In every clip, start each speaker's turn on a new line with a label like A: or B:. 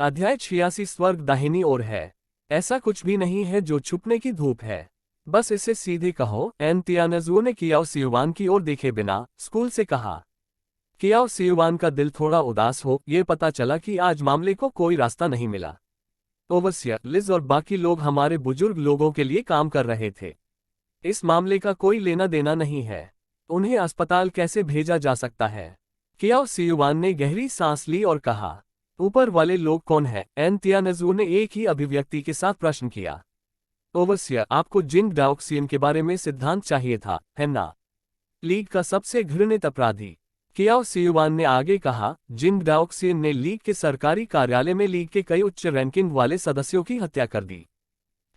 A: अध्याय 86 स्वर्ग दाहिनी ओर है। ऐसा कुछ भी नहीं है जो छुपने की धूप है। बस इसे सीधे कहो। एन तियानजुओ ने कियाओ सियुआन की ओर देखे बिना स्कूल से कहा। कियाओ सियुआन का दिल थोड़ा उदास हो ये पता चला कि आज मामले को कोई रास्ता नहीं मिला। ओवरसियर लिज और बाकी लोग हमारे बुजुर्ग लोगों के लिए काम कर रहे थे। इस मामले का कोई लेना देना नहीं है। उन्हें अस्पताल कैसे भेजा जा सकता है? कियाओ सियुआन ने गहरी सांस ली और कहा, ऊपर वाले लोग कौन हैं? एन तियानजुओ ने एक ही अभिव्यक्ति के साथ प्रश्न किया। ओवरसियर आपको जिंग डाओक्सियन के बारे में सिद्धांत चाहिए था, है ना? लीग का सबसे घृणित अपराधी। कियाओ सियुआन ने आगे कहा, जिंग डाओक्सियन ने लीग के सरकारी कार्यालय में लीग के कई उच्च रैंकिंग वाले सदस्यों की हत्या कर दी।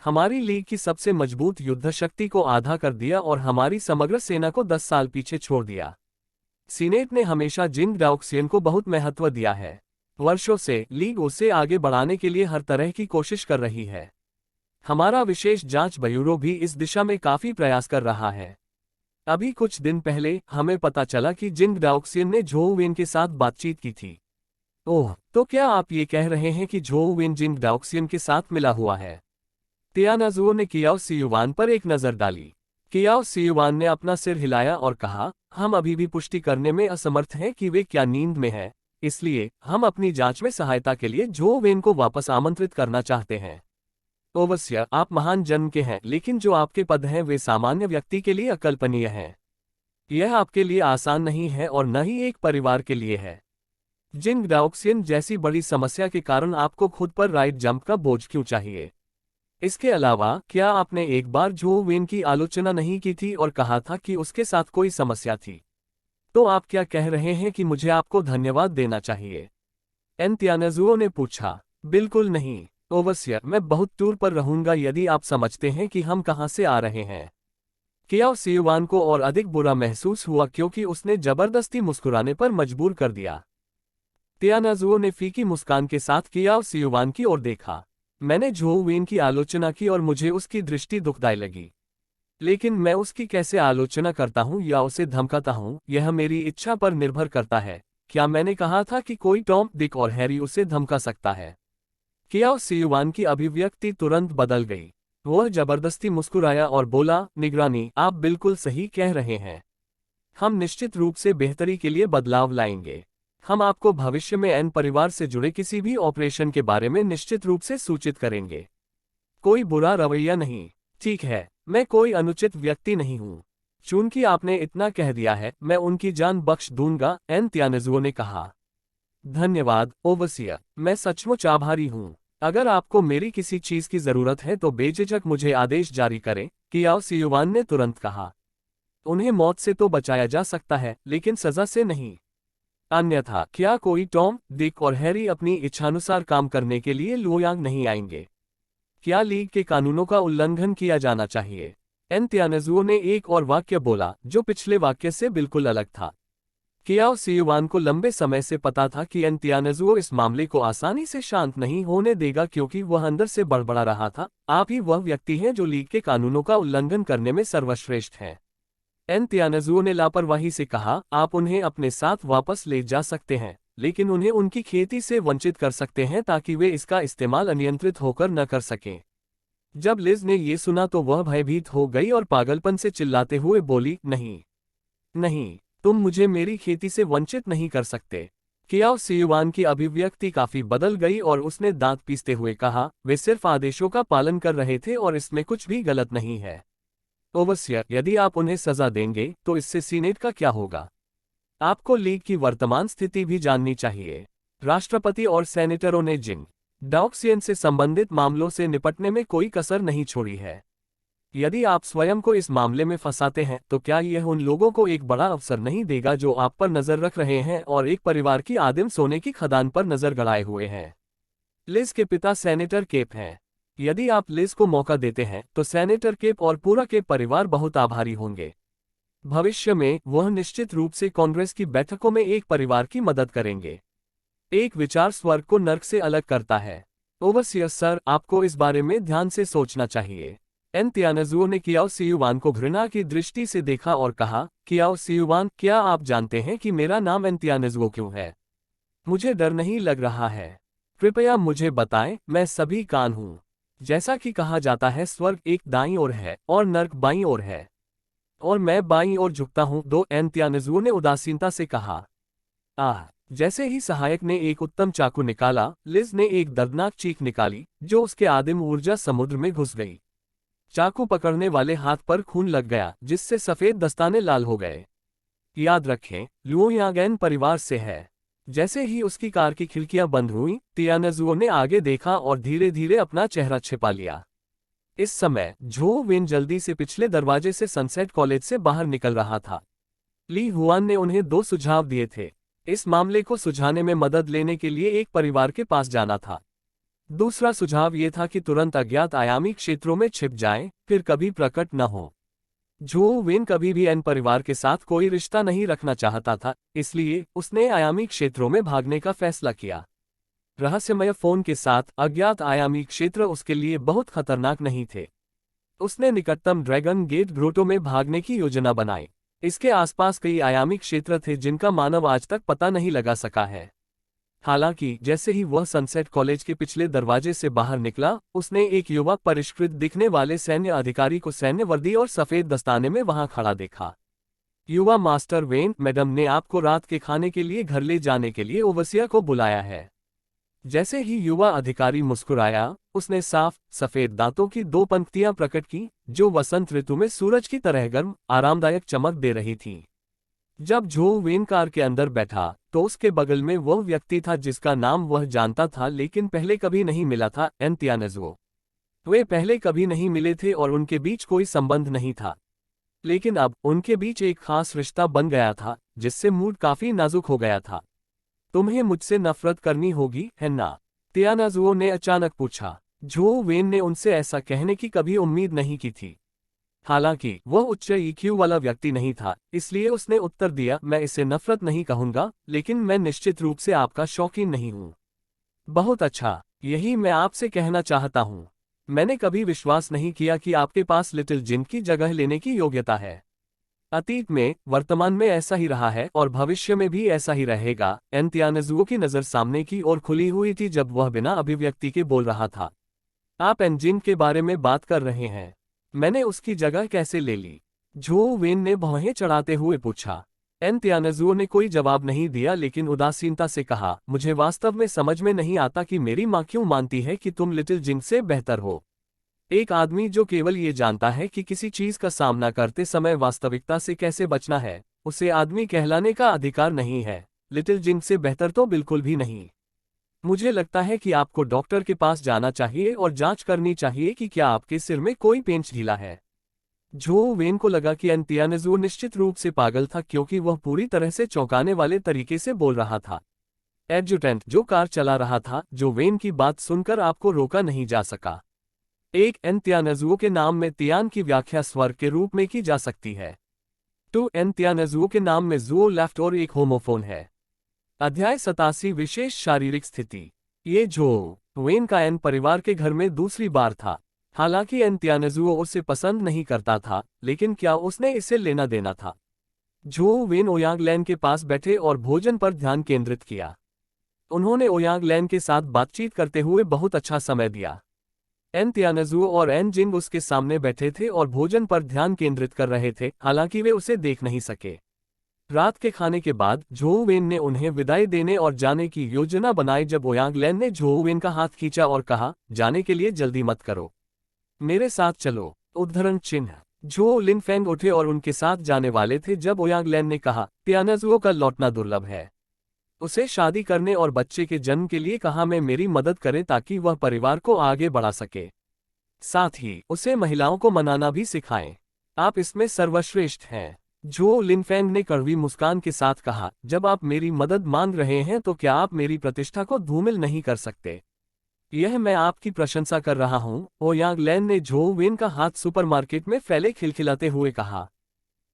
A: हमारी लीग की सबसे मजबूत युद्ध शक्ति को आधा कर दिया और हमारी समग्र सेना को 10 साल पीछे छोड़ दिया। सीनेट ने हमेशा जिंग डाओक्सियन को बहुत महत्व दिया है। वर्षों से लीग उसे आगे बढ़ाने के लिए हर तरह की कोशिश कर रही है। हमारा विशेष जांच ब्यूरो भी इस दिशा में काफी प्रयास कर रहा है। अभी कुछ दिन पहले हमें पता चला कि जिंग डाओक्सियन ने झोउ वेन के साथ बातचीत की थी। ओह, तो क्या आप ये कह रहे हैं कि झोउ वेन जिंग डाओक्सियन के साथ मिला हुआ है? तियानाजुओ ने कियाओ सियुआन पर एक नजर डाली। कियाओ सियुआन ने अपना सिर हिलाया और कहा, हम अभी भी पुष्टि करने में असमर्थ हैं कि वे क्या नींद में हैं, इसलिए हम अपनी जांच में सहायता के लिए झोउ वेन को वापस आमंत्रित करना चाहते हैं। ओवरसियर आप महान जन्म के हैं, लेकिन जो आपके पद हैं वे सामान्य व्यक्ति के लिए अकल्पनीय हैं। यह आपके लिए आसान नहीं है और न ही एक परिवार के लिए है। जिंग डाओक्सियन जैसी बड़ी समस्या के कारण आपको खुद पर राइट जंप का बोझ क्यों चाहिए? इसके अलावा क्या आपने एक बार झोउ वेन की आलोचना नहीं की थी और कहा था कि उसके साथ कोई समस्या थी? तो आप क्या कह रहे हैं कि मुझे आपको धन्यवाद देना चाहिए? एन तियानजुओ ने पूछा। बिल्कुल नहीं ओवरसियर, मैं बहुत दूर पर रहूंगा यदि आप समझते हैं कि हम कहां से आ रहे हैं। कियाओ सियुआन को और अधिक बुरा महसूस हुआ क्योंकि उसने जबरदस्ती मुस्कुराने पर मजबूर कर दिया। तियानजुओ ने फीकी मुस्कान के साथ कियाओ सियुआन की ओर देखा। मैंने झोउ वेन की आलोचना की और मुझे उसकी दृष्टि दुखदाई लगी। लेकिन मैं उसकी कैसे आलोचना करता हूं या उसे धमकाता हूं, यह मेरी इच्छा पर निर्भर करता है। क्या मैंने कहा था कि कोई टॉम, डिक और हैरी उसे धमका सकता है? कियाओ सियुआन की अभिव्यक्ति तुरंत बदल गई। वह जबरदस्ती मुस्कुराया और बोला, निगरानी, आप बिल्कुल सही कह रहे हैं। हम निश्चित रूप से बेहतरी के लिए बदलाव लाएंगे। हम आपको भविष्य में एन परिवार से जुड़े किसी भी ऑपरेशन के बारे में निश्चित रूप से सूचित करेंगे। कोई बुरा रवैया नहीं। ठीक है, मैं कोई अनुचित व्यक्ति नहीं हूँ। चूंकि आपने इतना कह दिया है, मैं उनकी जान बख्श दूंगा, एन तियानजुओ ने कहा। धन्यवाद ओवरसियर, मैं सचमुच आभारी हूँ। अगर आपको मेरी किसी चीज की जरूरत है तो बेझिझक मुझे आदेश जारी करें, कियाओ सियुआन ने तुरंत कहा। उन्हें मौत से तो बचाया जा सकता है, लेकिन सजा से नहीं। अन्यथा क्या कोई टॉम, डिक और हैरी अपनी इच्छानुसार काम करने के लिए लुओयांग नहीं आएंगे? क्या लीग के कानूनों का उल्लंघन किया जाना चाहिए? एन तियानजुओ ने एक और वाक्य बोला जो पिछले वाक्य से बिल्कुल अलग था। कियाओ सियुआन को लंबे समय से पता था कि एन तियानजुओ इस मामले को आसानी से शांत नहीं होने देगा क्योंकि वह अंदर से बड़बड़ा रहा था। आप ही वह व्यक्ति हैं जो लीग के कानूनों का उल्लंघन करने में सर्वश्रेष्ठ हैं। एन तियानजुओ ने लापरवाही से कहा, आप उन्हें अपने साथ वापस ले जा सकते हैं, लेकिन उन्हें उनकी खेती से वंचित कर सकते हैं ताकि वे इसका इस्तेमाल अनियंत्रित होकर न कर सकें। जब लिज ने ये सुना तो वह भयभीत हो गई और पागलपन से चिल्लाते हुए बोली, नहीं नहीं, तुम मुझे मेरी खेती से वंचित नहीं कर सकते। कियाओ सियुआन की अभिव्यक्ति काफी बदल गई और उसने दांत पीसते हुए कहा, वे सिर्फ आदेशों का पालन कर रहे थे और इसमें कुछ भी गलत नहीं है। ओवरसियर, यदि आप उन्हें सजा देंगे तो इससे सीनेट का क्या होगा? आपको लीग की वर्तमान स्थिति भी जाननी चाहिए। राष्ट्रपति और सेनेटरों ने जिंग डाओक्सियन से संबंधित मामलों से निपटने में कोई कसर नहीं छोड़ी है। यदि आप स्वयं को इस मामले में फंसाते हैं तो क्या यह उन लोगों को एक बड़ा अवसर नहीं देगा जो आप पर नजर रख रहे हैं और एक परिवार की आदिम सोने की खदान पर नजर गड़ाए हुए हैं? लिज के पिता सेनेटर केप हैं। यदि आप लिज को मौका देते हैं तो सेनेटर केप और पूरा केप परिवार बहुत आभारी होंगे। भविष्य में वह निश्चित रूप से कांग्रेस की बैठकों में एक परिवार की मदद करेंगे। एक विचार स्वर्ग को नर्क से अलग करता है। ओवरसियर सर, आपको इस बारे में ध्यान से सोचना चाहिए। एन तियानजुओ ने कियाओ सियुआन को घृणा की दृष्टि से देखा और कहा, कियाओ सियुआन, क्या आप जानते हैं कि मेरा नाम एन तियानजुओ क्यों है? मुझे डर नहीं लग रहा है। कृपया मुझे बताएं, मैं सभी कान हूं। जैसा कि कहा जाता है, स्वर्ग एक दाईं ओर है और नर्क बाईं ओर है, और मैं बाईं ओर झुकता हूं, दो एंतियानजुओ ने उदासीनता से कहा। आह! जैसे ही सहायक ने एक उत्तम चाकू निकाला, लिज ने एक दर्दनाक चीख निकाली, जो उसके आदिम ऊर्जा समुद्र में घुस गई। चाकू पकड़ने वाले हाथ पर खून लग गया, जिससे सफेद दस्ताने लाल हो गए। याद रखें, लुओ यांगेन परिवार से है। जैसे ही उसकी कार की खिड़कियां बंद हुईं, तियानजुओ ने आगे देखा और धीरे धीरे अपना चेहरा छिपा लिया। इस समय झो वेन जल्दी से पिछले दरवाजे से सनसेट कॉलेज से बाहर निकल रहा था। ली हुआन ने उन्हें दो सुझाव दिए थे। इस मामले को सुलझाने में मदद लेने के लिए एक परिवार के पास जाना था। दूसरा सुझाव ये था कि तुरंत अज्ञात आयामी क्षेत्रों में छिप जाएं, फिर कभी प्रकट न हो। झो वेन कभी भी एन परिवार के साथ कोई रिश्ता नहीं रखना चाहता था, इसलिए उसने आयामी क्षेत्रों में भागने का फैसला किया। रहस्यमय फोन के साथ अज्ञात आयामी क्षेत्र उसके लिए बहुत खतरनाक नहीं थे। उसने निकटतम ड्रैगन गेट ग्रोटो में भागने की योजना बनाई। इसके आसपास कई आयामी क्षेत्र थे जिनका मानव आज तक पता नहीं लगा सका है। हालांकि जैसे ही वह सनसेट कॉलेज के पिछले दरवाजे से बाहर निकला, उसने एक युवा परिष्कृत दिखने वाले सैन्य अधिकारी को सैन्य वर्दी और सफेद दस्ताने में वहां खड़ा देखा। युवा मास्टर वेन, मैडम ने आपको रात के खाने के लिए घर ले जाने के लिए ओवसिया को बुलाया है। जैसे ही युवा अधिकारी मुस्कुराया, उसने साफ सफेद दांतों की दो पंक्तियां प्रकट की, जो वसंत ऋतु में सूरज की तरह गर्म, आरामदायक चमक दे रही थीं। जब झो वेन कार के अंदर बैठा, तो उसके बगल में वह व्यक्ति था जिसका नाम वह जानता था लेकिन पहले कभी नहीं मिला था, एंतियानजुओ। वे पहले कभी नहीं मिले थे और उनके बीच कोई संबंध नहीं था। लेकिन अब उनके बीच एक खास रिश्ता बन गया था, जिससे मूड काफी नाजुक हो गया था। तुम्हें मुझसे नफरत करनी होगी, है ना? तियानाजुओ ने अचानक पूछा। झो वेन ने उनसे ऐसा कहने की कभी उम्मीद नहीं की थी। हालांकि वह उच्च ईक्यू वाला व्यक्ति नहीं था, इसलिए उसने उत्तर दिया, मैं इसे नफरत नहीं कहूंगा, लेकिन मैं निश्चित रूप से आपका शौकीन नहीं हूं। बहुत अच्छा, यही मैं आपसे कहना चाहता हूं। मैंने कभी विश्वास नहीं किया कि आपके पास लिटिल जिन की जगह लेने की योग्यता है। अतीत में, वर्तमान में ऐसा ही रहा है और भविष्य में भी ऐसा ही रहेगा। एंतियानजुओ की नज़र सामने की ओर खुली हुई थी जब वह बिना अभिव्यक्ति के बोल रहा था। आप एंजिन के बारे में बात कर रहे हैं। मैंने उसकी जगह कैसे ले ली? झो वेन ने भौहें चढ़ाते हुए पूछा। एंतियानजुओ ने कोई जवाब नहीं दिया लेकिन उदासीनता से कहा, मुझे वास्तव में समझ में नहीं आता कि मेरी माँ क्यों मानती है कि तुम लिटिल जिन से बेहतर हो। एक आदमी जो केवल ये जानता है कि किसी चीज का सामना करते समय वास्तविकता से कैसे बचना है, उसे आदमी कहलाने का अधिकार नहीं है। लिटिल जिन से बेहतर तो बिल्कुल भी नहीं। मुझे लगता है कि आपको डॉक्टर के पास जाना चाहिए और जांच करनी चाहिए कि क्या आपके सिर में कोई पेंच ढीला है। झो वेन को लगा कि एंतियानजुओ निश्चित रूप से पागल था क्योंकि वह पूरी तरह से चौंकाने वाले तरीके से बोल रहा था। एडजुटेंट, जो कार चला रहा था, जो वेन की बात सुनकर आपको रोका नहीं जा सका। एक एंतियानजुओ के नाम में तियान की व्याख्या स्वर के रूप में की जा सकती है। टू एंतियानजुओ के नाम में जुओ लेफ्ट और एक होमोफोन है। अध्याय 87 विशेष शारीरिक स्थिति। ये झो वेन का एन परिवार के घर में दूसरी बार था। हालांकि एंतियानजुओ उसे पसंद नहीं करता था, लेकिन क्या उसने इसे लेना देना था? झो वेन ओयांगलैन के पास बैठे और भोजन पर ध्यान केंद्रित किया। उन्होंने ओयांगलैन के साथ बातचीत करते हुए बहुत अच्छा समय दिया। एंतियानजुओ और एन जिंग उसके सामने बैठे थे और भोजन पर ध्यान केंद्रित कर रहे थे, हालांकि वे उसे देख नहीं सके। रात के खाने के बाद झो वेन ने उन्हें विदाई देने और जाने की योजना बनाई जब ओयांगलैन ने झो वेन का हाथ खींचा और कहा, जाने के लिए जल्दी मत करो, मेरे साथ चलो। उद्धरण चिन्ह। झो लिनफेंग उठे और उनके साथ जाने वाले थे जब ओयांगलैन ने कहा, तियानजुओ का लौटना दुर्लभ है। उसे शादी करने और बच्चे के जन्म के लिए कहा मैं मेरी मदद करें ताकि वह परिवार को आगे बढ़ा सके। साथ ही उसे महिलाओं को मनाना भी सिखाएं। आप इसमें सर्वश्रेष्ठ हैं। झो लिनफेंग ने कड़वी मुस्कान के साथ कहा, जब आप मेरी मदद मांग रहे हैं तो क्या आप मेरी प्रतिष्ठा को धूमिल नहीं कर सकते? यह मैं आपकी प्रशंसा कर रहा हूं। ओयांगलैन ने झो वेन का हाथ सुपरमार्केट में फैले खिलखिलाते हुए कहा।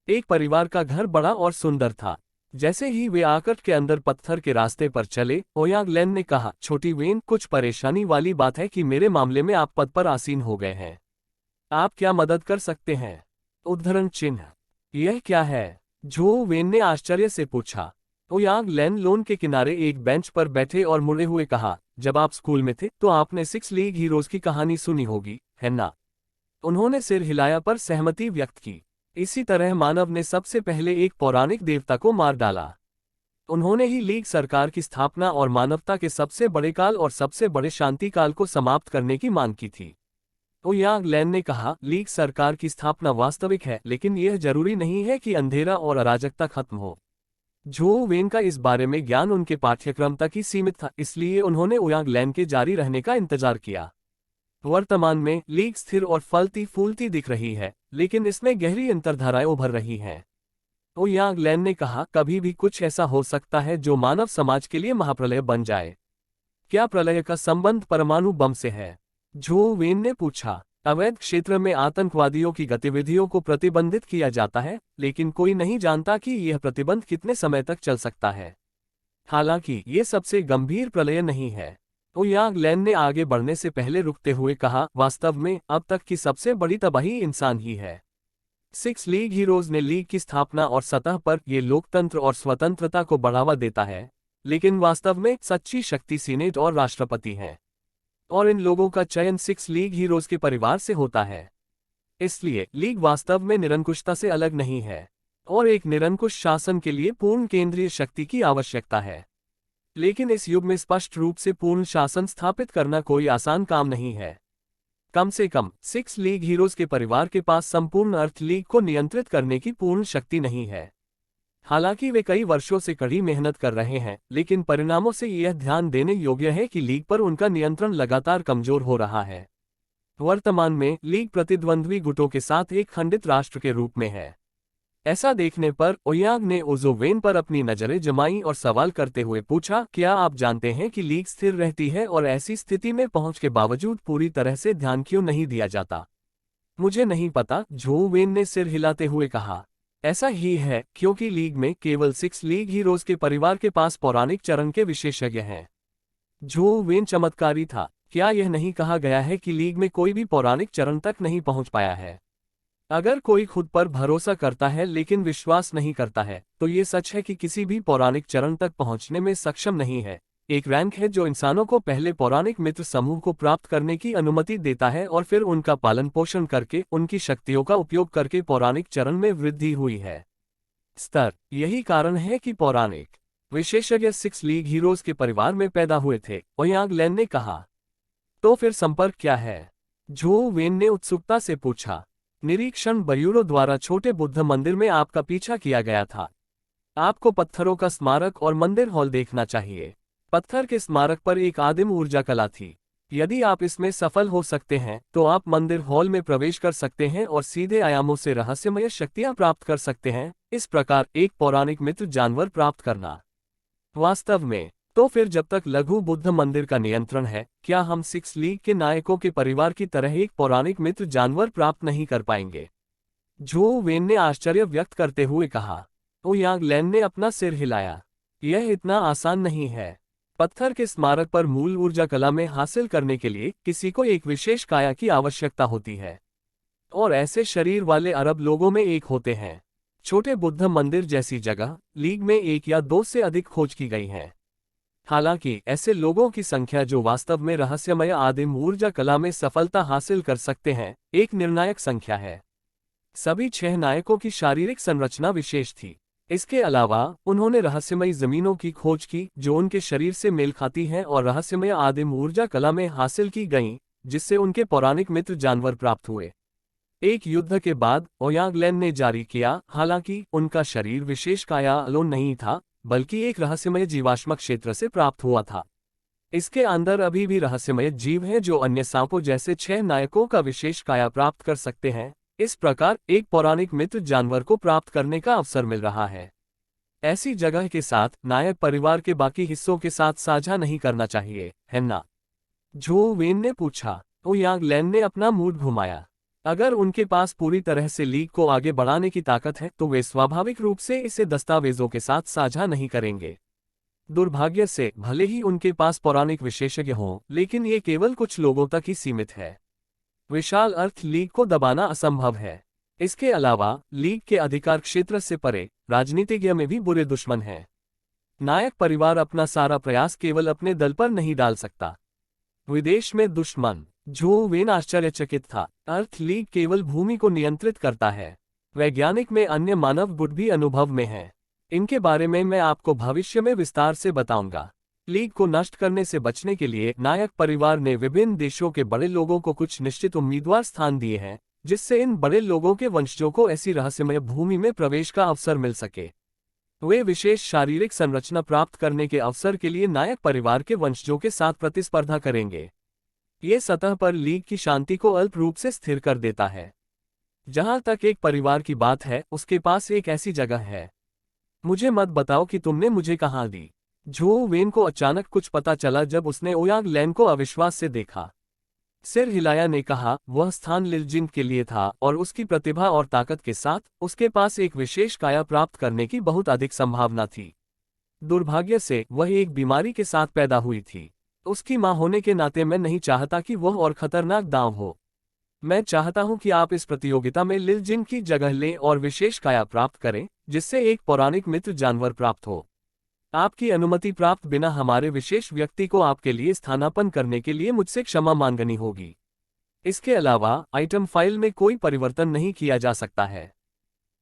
A: एक परिवार का घर बड़ा और सुंदर था। जैसे ही वे आकट के अंदर पत्थर के रास्ते पर चले, ओयांगलैन ने कहा, छोटी वेन, कुछ परेशानी वाली बात है कि मेरे मामले में आप पद पर आसीन हो गए हैं। आप क्या मदद कर सकते हैं? उद्धरण चिन्ह। यह क्या है? झो वेन ने आश्चर्य से पूछा। ओयांग लैन लोन के किनारे एक बेंच पर बैठे और मुड़े हुए कहा, जब आप स्कूल में थे तो आपने 6 लीग हीरोज की कहानी सुनी होगी, है ना? उन्होंने सिर हिलाया पर सहमति व्यक्त की। इसी तरह मानव ने सबसे पहले एक पौराणिक देवता को मार डाला। उन्होंने ही लीग सरकार की स्थापना और मानवता के सबसे बड़े काल और सबसे बड़े शांति काल को समाप्त करने की मांग की थी। ओयांग लैन ने कहा, लीग सरकार की स्थापना वास्तविक है, लेकिन यह जरूरी नहीं है कि अंधेरा और अराजकता खत्म हो। झो वेन का इस बारे में ज्ञान उनके पाठ्यक्रम तक ही सीमित था, इसलिए उन्होंने ओयांग लैन के जारी रहने का इंतजार किया। वर्तमान में लीग स्थिर और फलती फूलती दिख रही है, लेकिन इसमें गहरी अंतर्धाराएं उभर रही हैं। ओयांग लैन ने कहा, कभी भी कुछ ऐसा हो सकता है जो मानव समाज के लिए महाप्रलय बन जाए। क्या प्रलय का संबंध परमाणु बम से है? झो वेन ने पूछा। अवैध क्षेत्र में आतंकवादियों की गतिविधियों को प्रतिबंधित किया जाता है, लेकिन कोई नहीं जानता कि यह प्रतिबंध कितने समय तक चल सकता है। हालांकि ये सबसे गंभीर प्रलय नहीं है। ओयांग लैन ने आगे बढ़ने से पहले रुकते हुए कहा, वास्तव में अब तक की सबसे बड़ी तबाही इंसान ही है। 6 लीग हीरोज ने लीग की स्थापना और सतह पर ये लोकतंत्र और स्वतंत्रता को बढ़ावा देता है, लेकिन वास्तव में सच्ची शक्ति सीनेट और राष्ट्रपति है। और इन लोगों का चयन 6 लीग हीरोज के परिवार से होता है। इसलिए लीग वास्तव में निरंकुशता से अलग नहीं है, और एक निरंकुश शासन के लिए पूर्ण केंद्रीय शक्ति की आवश्यकता है। लेकिन इस युग में स्पष्ट रूप से पूर्ण शासन स्थापित करना कोई आसान काम नहीं है। कम से कम 6 लीग हीरोज के परिवार के पास संपूर्ण अर्थ लीग को नियंत्रित करने की पूर्ण शक्ति नहीं है। हालांकि वे कई वर्षों से कड़ी मेहनत कर रहे हैं, लेकिन परिणामों से यह ध्यान देने योग्य है कि लीग पर उनका नियंत्रण लगातार कमजोर हो रहा है। वर्तमान में लीग प्रतिद्वंद्वी गुटों के साथ एक खंडित राष्ट्र के रूप में है। ऐसा देखने पर ओयांग ने ओजो वेन पर अपनी नजरें जमाई और सवाल करते हुए पूछा, क्या आप जानते हैं कि लीग स्थिर रहती है और ऐसी स्थिति में पहुंच के बावजूद पूरी तरह से ध्यान क्यों नहीं दिया जाता? मुझे नहीं पता, झो वेन ने सिर हिलाते हुए कहा। ऐसा ही है, क्योंकि लीग में केवल 6 लीग हीरोज के परिवार के पास पौराणिक चरण के विशेषज्ञ हैं। झो वेन चमत्कारी था। क्या यह नहीं कहा गया है कि लीग में कोई भी पौराणिक चरण तक नहीं पहुंच पाया है? अगर कोई खुद पर भरोसा करता है लेकिन विश्वास नहीं करता है, तो ये सच है कि किसी भी पौराणिक चरण तक पहुंचने में सक्षम नहीं है। एक रैंक है जो इंसानों को पहले पौराणिक मित्र समूह को प्राप्त करने की अनुमति देता है और फिर उनका पालन पोषण करके उनकी शक्तियों का उपयोग करके पौराणिक चरण में वृद्धि हुई है। स्तर, यही कारण है कि पौराणिक विशेषज्ञ 6 लीग हीरोज के परिवार में पैदा हुए थे, ओयांग लैन ने कहा। तो फिर संपर्क क्या है? झो वेन ने उत्सुकता से पूछा। निरीक्षण ब्यूरो द्वारा छोटे बुद्ध मंदिर में आपका पीछा किया गया था। आपको पत्थरों का स्मारक और मंदिर हॉल देखना चाहिए। पत्थर के स्मारक पर एक आदिम ऊर्जा कला थी। यदि आप इसमें सफल हो सकते हैं तो आप मंदिर हॉल में प्रवेश कर सकते हैं और सीधे आयामों से रहस्यमय शक्तियां प्राप्त कर सकते हैं, इस प्रकार एक पौराणिक मित्र जानवर प्राप्त करना। वास्तव में तो फिर जब तक लघु बुद्ध मंदिर का नियंत्रण है, क्या हम 6 लीग के नायकों के परिवार की तरह एक पौराणिक मित्र जानवर प्राप्त नहीं कर पाएंगे? झो वेन ने आश्चर्य व्यक्त करते हुए कहा। ओयांग लैन ने अपना सिर हिलाया। यह इतना आसान नहीं है। पत्थर के स्मारक पर मूल ऊर्जा कला में हासिल करने के लिए किसी को एक विशेष काया की आवश्यकता होती है, और ऐसे शरीर वाले अरब लोगों में एक होते हैं। छोटे बुद्ध मंदिर जैसी जगह लीग में 1 या 2 से अधिक खोज की गई हैं। हालांकि ऐसे लोगों की संख्या जो वास्तव में रहस्यमय आदिम ऊर्जा कला में सफलता हासिल कर सकते हैं, एक निर्णायक संख्या है। सभी 6 नायकों की शारीरिक संरचना विशेष थी। इसके अलावा उन्होंने रहस्यमयी जमीनों की खोज की जो उनके शरीर से मेल खाती हैं और रहस्यमय आदिम ऊर्जा कला में हासिल की गईं, जिससे उनके पौराणिक मित्र जानवर प्राप्त हुए। एक युद्ध के बाद ओयांग लैन ने जारी किया, हालांकि उनका शरीर विशेष काया अलोन नहीं था, बल्कि एक रहस्यमय जीवाश्म क्षेत्र से प्राप्त हुआ था। इसके अंदर अभी भी रहस्यमय जीव हैं जो अन्य सांपों जैसे 6 नायकों का विशेष काया प्राप्त कर सकते हैं। इस प्रकार एक पौराणिक मित्र जानवर को प्राप्त करने का अवसर मिल रहा है। ऐसी जगह के साथ नायक परिवार के बाकी हिस्सों के साथ साझा नहीं करना चाहिए, है ना? झो वेन ने पूछा। ओयांग लैन ने अपना मूड घुमाया। अगर उनके पास पूरी तरह से लीग को आगे बढ़ाने की ताकत है तो वे स्वाभाविक रूप से इसे दस्तावेजों के साथ साझा नहीं करेंगे। दुर्भाग्य से भले ही उनके पास पौराणिक विशेषज्ञ हों, लेकिन ये केवल कुछ लोगों तक ही सीमित है। विशाल अर्थ लीग को दबाना असंभव है। इसके अलावा लीग के अधिकार क्षेत्र से परे राजनीतिज्ञ में भी बुरे दुश्मन हैं। नायक परिवार अपना सारा प्रयास केवल अपने दल पर नहीं डाल सकता। विदेश में दुश्मन। जो वेन आश्चर्यचकित था। अर्थ लीग केवल भूमि को नियंत्रित करता है। वैज्ञानिक में अन्य मानव गुट भी अनुभव में हैं। इनके बारे में मैं आपको भविष्य में विस्तार से बताऊंगा। लीग को नष्ट करने से बचने के लिए नायक परिवार ने विभिन्न देशों के बड़े लोगों को कुछ निश्चित उम्मीदवार स्थान दिए हैं, जिससे इन बड़े लोगों के वंशजों को ऐसी रहस्यमय भूमि में प्रवेश का अवसर मिल सके। वे विशेष शारीरिक संरचना प्राप्त करने के अवसर के लिए नायक परिवार के वंशजों के साथ प्रतिस्पर्धा करेंगे। ये सतह पर लीग की शांति को अल्प रूप से स्थिर कर देता है। जहां तक एक परिवार की बात है, उसके पास एक ऐसी जगह है। मुझे मत बताओ कि तुमने मुझे कहाँ दी। जो वेन को अचानक कुछ पता चला जब उसने ओयांग लैन को अविश्वास से देखा। सिर हिलाया ने कहा, वह स्थान लिलजिंग के लिए था और उसकी प्रतिभा और ताकत के साथ उसके पास एक विशेष काया प्राप्त करने की बहुत अधिक संभावना थी। दुर्भाग्य से वह एक बीमारी के साथ पैदा हुई थी। उसकी मां होने के नाते मैं नहीं चाहता कि वह और खतरनाक दांव हो। मैं चाहता हूं कि आप इस प्रतियोगिता में लिलजिंग की जगह लें और विशेष काया प्राप्त करें, जिससे एक पौराणिक मित्र जानवर प्राप्त हो। आपकी अनुमति प्राप्त बिना हमारे विशेष व्यक्ति को आपके लिए स्थानापन्न करने के लिए मुझसे क्षमा मांगनी होगी। इसके अलावा आइटम फाइल में कोई परिवर्तन नहीं किया जा सकता है।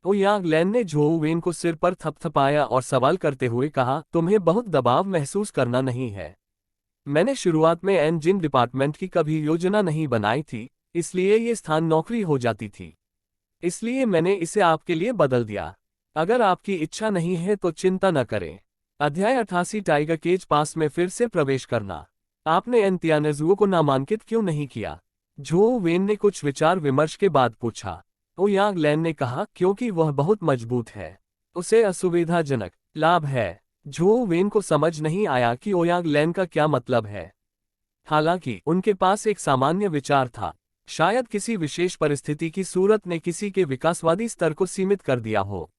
A: ओयांग लैन ने झोउ वेन को सिर पर थपथपाया और सवाल करते हुए कहा, तुम्हें बहुत दबाव महसूस करना नहीं है। मैंने शुरुआत में इंजन डिपार्टमेंट की कभी योजना नहीं बनाई थी, इसलिए ये स्थान नौकरी हो जाती थी। इसलिए मैंने इसे आपके लिए बदल दिया। अगर आपकी इच्छा नहीं है तो चिंता न करें। अध्याय 88 टाइगर केज पास में फिर से प्रवेश करना। आपने एंतियानेजुओ को नामांकित क्यों नहीं किया? झो वेन ने कुछ विचार विमर्श के बाद पूछा। ओयांग लैन ने कहा, क्योंकि वह बहुत मजबूत है। उसे असुविधाजनक लाभ है। झो वेन को समझ नहीं आया कि ओयांग लैन का क्या मतलब है। हालांकि उनके पास एक सामान्य विचार था। शायद किसी विशेष परिस्थिति की सूरत ने किसी के विकासवादी स्तर को सीमित कर दिया हो।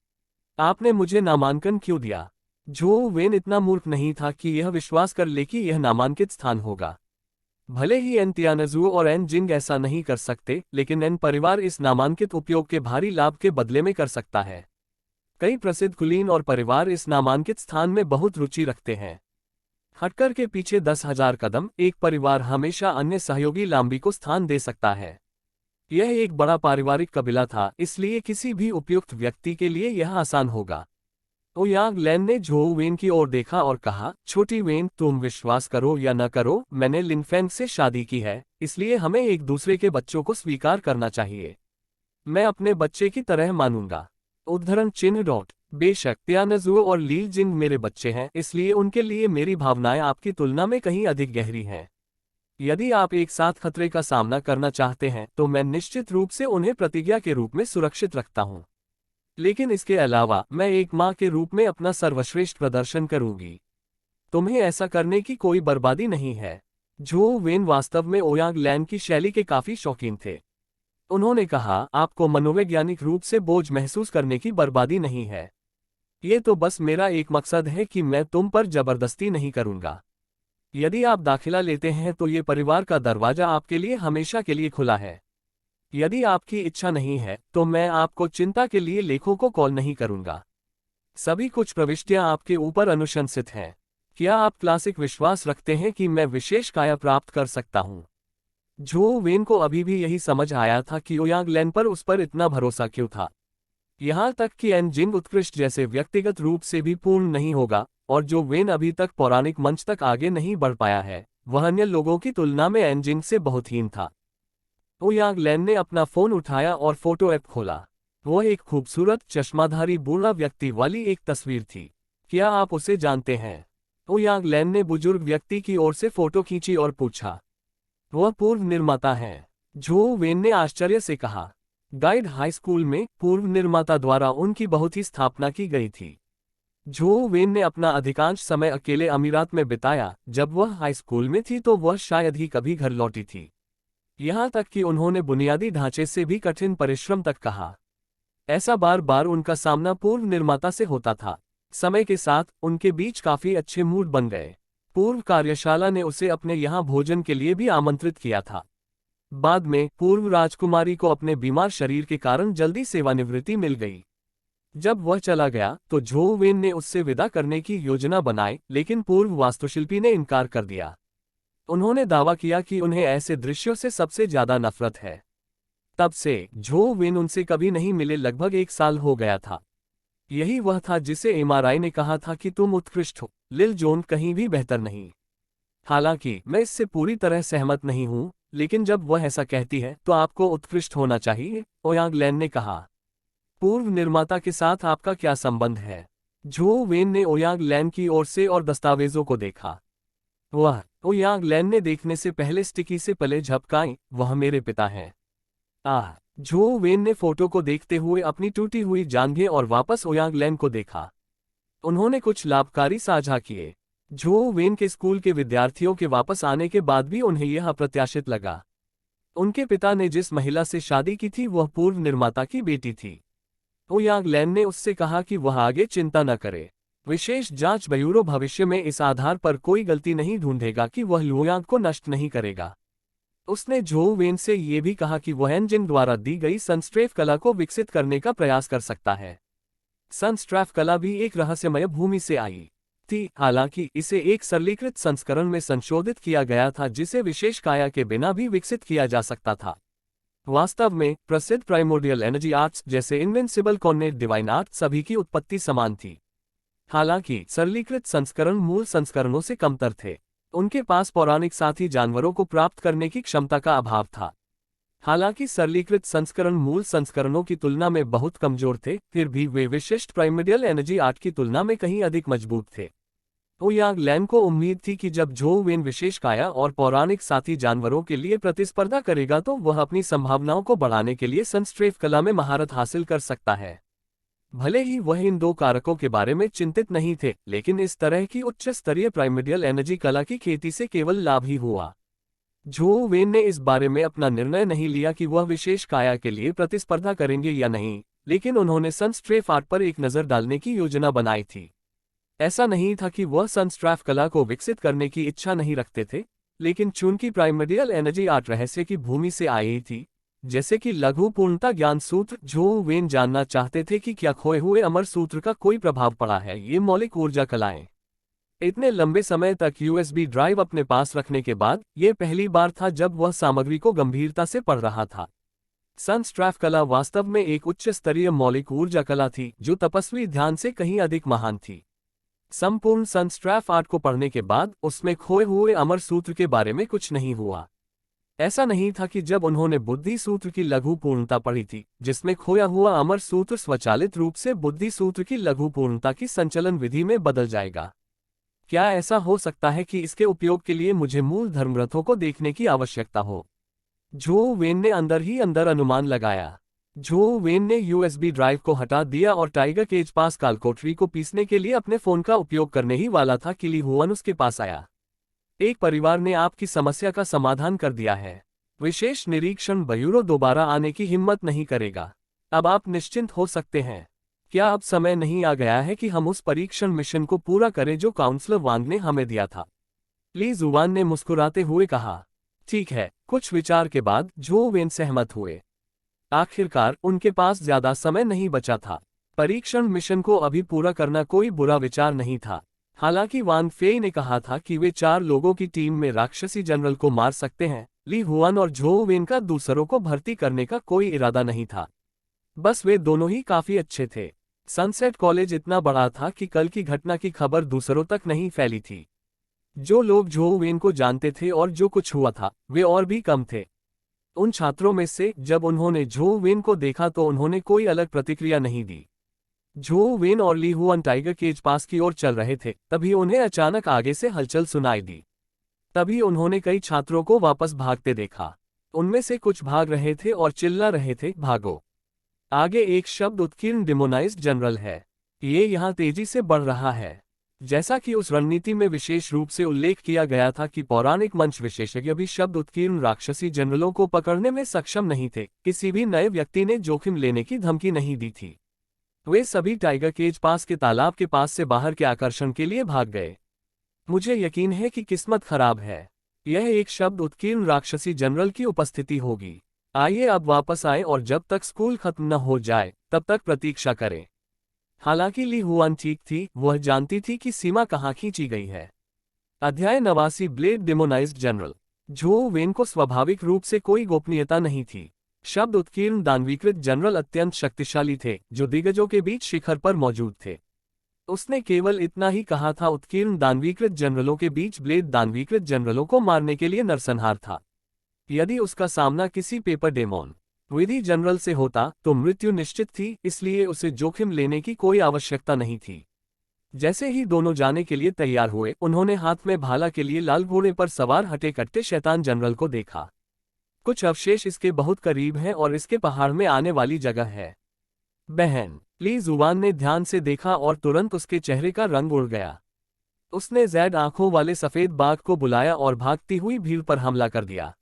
A: आपने मुझे नामांकन क्यों दिया? झो वेन इतना मूर्ख नहीं था कि यह विश्वास कर ले कि यह नामांकित स्थान होगा। भले ही एंतियानेजुओ और एन जिंग ऐसा नहीं कर सकते, लेकिन एन परिवार इस नामांकित उपयोग के भारी लाभ के बदले में कर सकता है। कई प्रसिद्ध कुलीन और परिवार इस नामांकित स्थान में बहुत रुचि रखते हैं। हटकर के पीछे 10,000 कदम एक परिवार हमेशा अन्य सहयोगी लांबी को स्थान दे सकता है। यह एक बड़ा पारिवारिक कबीला था, इसलिए किसी भी उपयुक्त व्यक्ति के लिए यह आसान होगा। ओयांग लैन ने झो वेन की ओर देखा और कहा, छोटी वेन, तुम विश्वास करो या न करो, मैंने लिनफेंग से शादी की है, इसलिए हमें एक दूसरे के बच्चों को स्वीकार करना चाहिए। मैं अपने बच्चे की तरह मानूंगा। उद्धरण चिन्ह डॉट। बेशक तियानजुओ और लीलजिंग मेरे बच्चे हैं, इसलिए उनके लिए मेरी भावनाएं आपकी तुलना में कहीं अधिक गहरी हैं। यदि आप एक साथ खतरे का सामना करना चाहते हैं तो मैं निश्चित रूप से उन्हें प्रतिज्ञा के रूप में सुरक्षित रखता हूं। लेकिन इसके अलावा मैं एक मां के रूप में अपना सर्वश्रेष्ठ प्रदर्शन करूंगी। तुम्हें ऐसा करने की कोई बर्बादी नहीं है। झो वेन वास्तव में ओयांग लैन की शैली के काफी शौकीन थे। उन्होंने कहा, आपको मनोवैज्ञानिक रूप से बोझ महसूस करने की बर्बादी नहीं है। ये तो बस मेरा एक मकसद है कि मैं तुम पर जबरदस्ती नहीं करूंगा। यदि आप दाखिला लेते हैं तो ये परिवार का दरवाजा आपके लिए हमेशा के लिए खुला है। यदि आपकी इच्छा नहीं है तो मैं आपको चिंता के लिए लेखों को कॉल नहीं करूंगा। सभी कुछ प्रविष्टियां आपके ऊपर अनुशंसित हैं। क्या आप क्लासिक विश्वास रखते हैं कि मैं विशेष काया प्राप्त कर सकता हूं? झो वेन को अभी भी यही समझ आया था कि ओयांग लैन पर उस पर इतना भरोसा क्यों था। यहां तक कि एन जिंग उत्कृष्ट जैसे व्यक्तिगत रूप से भी पूर्ण नहीं होगा, और जो वेन अभी तक पौराणिक मंच तक आगे नहीं बढ़ पाया है, वह अन्य लोगों की तुलना में एन जिंग से बहुत हीन था। ओयांग लैन ने अपना फोन उठाया और फोटो ऐप खोला। वह एक खूबसूरत चश्माधारी बूढ़ा व्यक्ति वाली एक तस्वीर थी। क्या आप उसे जानते हैं? ओयांग लैन ने बुजुर्ग व्यक्ति की ओर से फोटो खींची और पूछा। वह पूर्व निर्माता हैं। झो वेन ने आश्चर्य से कहा। गाइड हाई स्कूल में पूर्व निर्माता द्वारा उनकी बहुत ही स्थापना की गई थी। झो वेन ने अपना अधिकांश समय अकेले अमीरात में बिताया। जब वह हाई स्कूल में थी तो वह शायद ही कभी घर लौटी थी। यहां तक कि उन्होंने बुनियादी ढांचे से भी कठिन परिश्रम तक कहा। ऐसा बार बार उनका सामना पूर्व निर्माता से होता था। समय के साथ उनके बीच काफी अच्छे मूड बन गए। पूर्व कार्यशाला ने उसे अपने यहां भोजन के लिए भी आमंत्रित किया था। बाद में पूर्व राजकुमारी को अपने बीमार शरीर के कारण जल्दी सेवानिवृत्ति मिल गई। जब वह चला गया तो झो वेन ने उससे विदा करने की योजना बनाई, लेकिन पूर्व वास्तुशिल्पी ने इनकार कर दिया। उन्होंने दावा किया कि उन्हें ऐसे दृश्यों से सबसे ज्यादा नफरत है। तब से झो वेन उनसे कभी नहीं मिले। लगभग 1 साल हो गया था। यही वह था जिसे एमआरआई ने कहा था कि तुम उत्कृष्ट हो, लिल जोन कहीं भी बेहतर नहीं। हालांकि मैं इससे पूरी तरह सहमत नहीं हूं, लेकिन जब वह ऐसा कहती है तो आपको उत्कृष्ट होना चाहिए, ओयांग लैन ने कहा। पूर्व निर्माता के साथ आपका क्या संबंध है? झो वेन ने ओयांग लैन की ओर से और दस्तावेजों को देखा। वह ओयांग लैन ने देखने से पहले स्टिकी से पले झपकाई, वह मेरे पिता हैं। झो वेन ने फोटो को देखते हुए अपनी टूटी हुई जांघें और वापस ओयांग लैन को देखा। उन्होंने कुछ लाभकारी साझा किए। झो वेन के स्कूल के विद्यार्थियों के वापस आने के बाद भी उन्हें यह अप्रत्याशित लगा। उनके पिता ने जिस महिला से शादी की थी वह पूर्व निर्माता की बेटी थी। ओयांग लैन ने उससे कहा कि वह आगे चिंता न करे। विशेष जांच ब्यूरो भविष्य में इस आधार पर कोई गलती नहीं ढूंढेगा कि वह लुयांग को नष्ट नहीं करेगा। उसने झो वेन से ये भी कहा कि वह एंजिन द्वारा दी गई सनस्ट्रेफ कला को विकसित करने का प्रयास कर सकता है। सनस्ट्रेफ कला भी एक रहस्यमय भूमि से आई थी, हालांकि इसे एक सरलीकृत संस्करण में संशोधित किया गया था जिसे विशेष काया के बिना भी विकसित किया जा सकता था। वास्तव में प्रसिद्ध प्राइमोर्डियल एनर्जी आर्ट्स जैसे इनविंसिबल कॉर्नेट डिवाइन आर्ट सभी की उत्पत्ति समान थी। हालांकि सरलीकृत संस्करण मूल संस्करणों से कमतर थे। उनके पास पौराणिक साथी जानवरों को प्राप्त करने की क्षमता का अभाव था। हालांकि सरलीकृत संस्करण मूल संस्करणों की तुलना में बहुत कमजोर थे, फिर भी वे विशिष्ट प्राइमोर्डियल एनर्जी आर्ट की तुलना में कहीं अधिक मजबूत थे। ओयांग लैन को उम्मीद थी कि जब झो वेन विशेष काया और पौराणिक साथी जानवरों के लिए प्रतिस्पर्धा करेगा तो वह अपनी संभावनाओं को बढ़ाने के लिए सनस्ट्रेफ कला में महारत हासिल कर सकता है। भले ही वह इन 2 कारकों के बारे में चिंतित नहीं थे, लेकिन इस तरह की उच्च स्तरीय प्राइमोर्डियल एनर्जी कला की खेती से केवल लाभ ही हुआ। झो वेन ने इस बारे में अपना निर्णय नहीं लिया कि वह विशेष काया के लिए प्रतिस्पर्धा करेंगे या नहीं, लेकिन उन्होंने सनस्ट्रेफ आर्ट पर एक नज़र डालने की योजना बनाई थी। ऐसा नहीं था कि वह सनस्ट्रेफ कला को विकसित करने की इच्छा नहीं रखते थे, लेकिन चूंकि प्राइमोर्डियल एनर्जी आर्ट रहस्य की भूमि से आई थी, जैसे कि लघु पूर्णता ज्ञान सूत्र, झो वेन जानना चाहते थे कि क्या खोए हुए अमर सूत्र का कोई प्रभाव पड़ा है। ये मौलिक ऊर्जा कलाएं इतने लंबे समय तक यूएसबी ड्राइव अपने पास रखने के बाद यह पहली बार था जब वह सामग्री को गंभीरता से पढ़ रहा था। सनस्ट्रेफ कला वास्तव में एक उच्च स्तरीय मौलिक ऊर्जा कला थी जो तपस्वी ध्यान से कहीं अधिक महान थी। संपूर्ण सनस्ट्रेफ आर्ट को पढ़ने के बाद उसमें खोए हुए अमर सूत्र के बारे में कुछ नहीं हुआ। ऐसा नहीं था कि जब उन्होंने बुद्धि सूत्र की लघु पूर्णता पढ़ी थी, जिसमें खोया हुआ अमर सूत्र स्वचालित रूप से बुद्धि सूत्र की लघु पूर्णता की संचलन विधि में बदल जाएगा। क्या ऐसा हो सकता है कि इसके उपयोग के लिए मुझे मूल धर्मरथों को देखने की आवश्यकता हो? झो वेन ने अंदर ही अंदर अनुमान लगाया। झो वेन ने यूएसबी ड्राइव को हटा दिया और टाइगर केज पास कालकोठरी को पीसने के लिए अपने फोन का उपयोग करने ही वाला था कि ली हुआन उसके पास आया। एक परिवार ने आपकी समस्या का समाधान कर दिया है। विशेष निरीक्षण ब्यूरो दोबारा आने की हिम्मत नहीं करेगा। अब आप निश्चिंत हो सकते हैं। क्या अब समय नहीं आ गया है कि हम उस परीक्षण मिशन को पूरा करें जो काउंसलर वांग ने हमें दिया था? ली जुआन ने मुस्कुराते हुए कहा। ठीक है। कुछ विचार के बाद झो वेन सहमत हुए। आखिरकार उनके पास ज्यादा समय नहीं बचा था। परीक्षण मिशन को अभी पूरा करना कोई बुरा विचार नहीं था। हालांकि वांग फेई ने कहा था कि वे 4 लोगों की टीम में राक्षसी जनरल को मार सकते हैं। ली हुआन और झो वेन का दूसरों को भर्ती करने का कोई इरादा नहीं था। बस वे दोनों ही काफी अच्छे थे। सनसेट कॉलेज इतना बड़ा था कि कल की घटना की खबर दूसरों तक नहीं फैली थी। जो लोग झो वेन को जानते थे और जो कुछ हुआ था वे और भी कम थे। उन छात्रों में से जब उन्होंने झो वेन को देखा तो उन्होंने कोई अलग प्रतिक्रिया नहीं दी। झो वेन और ली हुआन टाइगर केज पास की ओर चल रहे थे, तभी उन्हें अचानक आगे से हलचल सुनाई दी। तभी उन्होंने कई छात्रों को वापस भागते देखा। उनमें से कुछ भाग रहे थे और चिल्ला रहे थे, भागो। आगे एक शब्द उत्कीर्ण डिमोनाइज्ड जनरल है। ये यहाँ तेजी से बढ़ रहा है। जैसा कि उस रणनीति में विशेष रूप से उल्लेख किया गया था कि पौराणिक मंच विशेषज्ञ भी शब्द उत्कीर्ण राक्षसी जनरलों को पकड़ने में सक्षम नहीं थे। किसी भी नए व्यक्ति ने जोखिम लेने की धमकी नहीं दी थी। वे सभी टाइगर केज पास के तालाब के पास से बाहर के आकर्षण के लिए भाग गए। मुझे यकीन है कि किस्मत खराब है। यह एक शब्द उत्कीर्ण राक्षसी जनरल की उपस्थिति होगी। आइए अब वापस आएं और जब तक स्कूल खत्म न हो जाए तब तक प्रतीक्षा करें। हालांकि ली हुआन ठीक थी, वह जानती थी कि सीमा कहाँ खींची गई है। अध्याय 89 ब्लेड डेमोनाइज्ड जनरल। झो वेन को स्वाभाविक रूप से कोई गोपनीयता नहीं थी। शब्द उत्कीर्ण दानवीकृत जनरल अत्यंत शक्तिशाली थे, जो दिग्गजों के बीच शिखर पर मौजूद थे। उसने केवल इतना ही कहा था, उत्कीर्ण दानवीकृत जनरलों के बीच ब्लेड दानवीकृत जनरलों को मारने के लिए नरसंहार था। यदि उसका सामना किसी पेपर डेमोन विधि जनरल से होता तो मृत्यु निश्चित थी, इसलिए उसे जोखिम लेने की कोई आवश्यकता नहीं थी। जैसे ही दोनों जाने के लिए तैयार हुए, उन्होंने हाथ में भाला के लिए लाल घोड़े पर सवार हटे कट्टे शैतान जनरल को देखा। कुछ अवशेष इसके बहुत करीब हैं और इसके पहाड़ में आने वाली जगह है। बहन, ली जुबान ने ध्यान से देखा और तुरंत उसके चेहरे का रंग उड़ गया। उसने जैड आंखों वाले सफेद बाघ को बुलाया और भागती हुई भीड़ पर हमला कर दिया।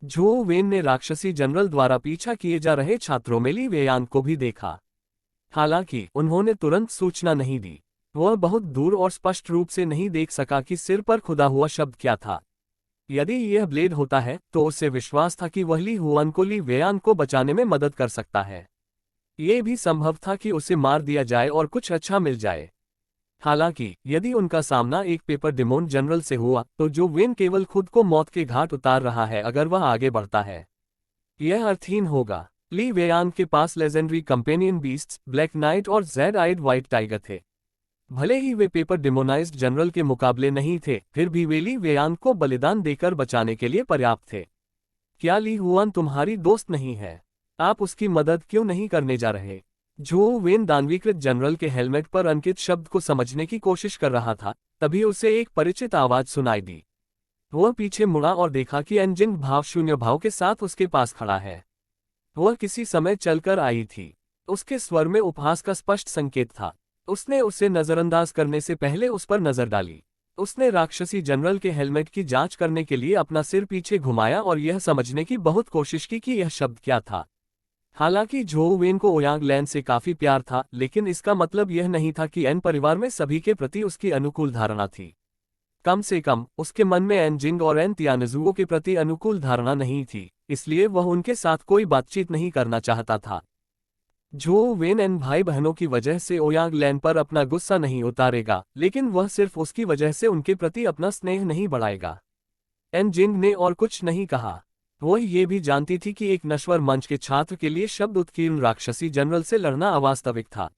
A: झो वेन ने राक्षसी जनरल द्वारा पीछा किए जा रहे छात्रों में ली वेयान को भी देखा। हालांकि उन्होंने तुरंत सूचना नहीं दी। वह बहुत दूर और स्पष्ट रूप से नहीं देख सका कि सिर पर खुदा हुआ शब्द क्या था। यदि यह ब्लेड होता है तो उसे विश्वास था कि वह ली हुआन को ली वेयान को बचाने में मदद कर सकता है। यह भी संभव था कि उसे मार दिया जाए और कुछ अच्छा मिल जाए। हालांकि यदि उनका सामना एक पेपर डेमोन जनरल से हुआ तो जो वेन केवल खुद को मौत के घाट उतार रहा है अगर वह आगे बढ़ता है, यह अर्थहीन होगा। ली वेयान के पास legendary companion beasts, black knight और जेड आइड व्हाइट टाइगर थे। भले ही वे पेपर डेमोनाइज्ड जनरल के मुकाबले नहीं थे, फिर भी वे ली वेयान को बलिदान देकर बचाने के लिए पर्याप्त थे। क्या ली हुआन तुम्हारी दोस्त नहीं है? आप उसकी मदद क्यों नहीं करने जा रहे? झो वेन दानवीकृत जनरल के हेलमेट पर अंकित शब्द को समझने की कोशिश कर रहा था, तभी उसे एक परिचित आवाज सुनाई दी। वह पीछे मुड़ा और देखा कि एंजिन भावशून्य भाव के साथ उसके पास खड़ा है। वह किसी समय चलकर आई थी। उसके स्वर में उपहास का स्पष्ट संकेत था। उसने उसे नजरअंदाज करने से पहले उस पर नजर डाली। उसने राक्षसी जनरल के हेलमेट की जांच करने के लिए अपना सिर पीछे घुमाया और यह समझने की बहुत कोशिश की कि यह शब्द क्या था। हालांकि झो वेन को ओयांग लैन से काफी प्यार था, लेकिन इसका मतलब यह नहीं था कि एन परिवार में सभी के प्रति उसकी अनुकूल धारणा थी। कम से कम उसके मन में एन जिंग और एन तियानजुओ के प्रति अनुकूल धारणा नहीं थी, इसलिए वह उनके साथ कोई बातचीत नहीं करना चाहता था। झो वेन एन भाई बहनों की वजह से ओयांग लैन पर अपना गुस्सा नहीं उतारेगा, लेकिन वह सिर्फ उसकी वजह से उनके प्रति अपना स्नेह नहीं बढ़ाएगा। एन जिंग ने और कुछ नहीं कहा। वह ये भी जानती थी कि एक नश्वर मंच के छात्र के लिए शब्द उत्कीर्ण राक्षसी जनरल से लड़ना अवास्तविक था।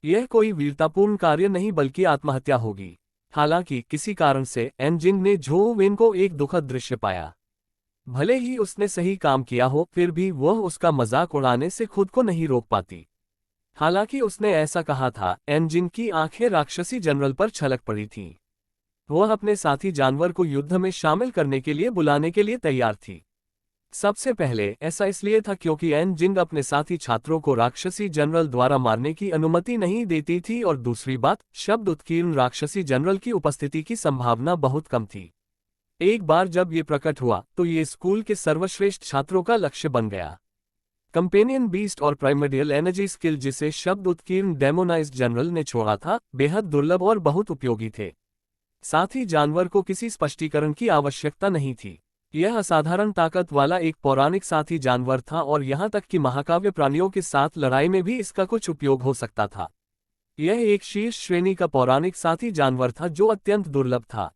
A: यह कोई वीरतापूर्ण कार्य नहीं बल्कि आत्महत्या होगी। हालांकि किसी कारण से एन जिंग ने झो वेन को एक दुखद दृश्य पाया। भले ही उसने सही काम किया हो, फिर भी वह उसका मजाक उड़ाने से खुद को नहीं रोक पाती। हालांकि उसने ऐसा कहा था, एन जिंग की आंखें राक्षसी जनरल पर छलक पड़ी थीं। वह अपने साथी जानवर को युद्ध में शामिल करने के लिए बुलाने के लिए तैयार थी। सबसे पहले ऐसा इसलिए था क्योंकि एन जिंग अपने साथी छात्रों को राक्षसी जनरल द्वारा मारने की अनुमति नहीं देती थी, और दूसरी बात, शब्द उत्कीर्ण राक्षसी जनरल की उपस्थिति की संभावना बहुत कम थी। एक बार जब ये प्रकट हुआ तो ये स्कूल के सर्वश्रेष्ठ छात्रों का लक्ष्य बन गया। कंपेनियन बीस्ट और प्राइमर्डियल एनर्जी स्किल जिसे शब्द उत्कीर्ण डेमोनाइज्ड जनरल ने छोड़ा था, बेहद दुर्लभ और बहुत उपयोगी थे। साथ ही जानवर को किसी स्पष्टीकरण की आवश्यकता नहीं थी। यह असाधारण ताकत वाला एक पौराणिक साथी जानवर था और यहाँ तक कि महाकाव्य प्राणियों के साथ लड़ाई में भी इसका कुछ उपयोग हो सकता था। यह एक शीर्ष श्रेणी का पौराणिक साथी जानवर था जो अत्यंत दुर्लभ था।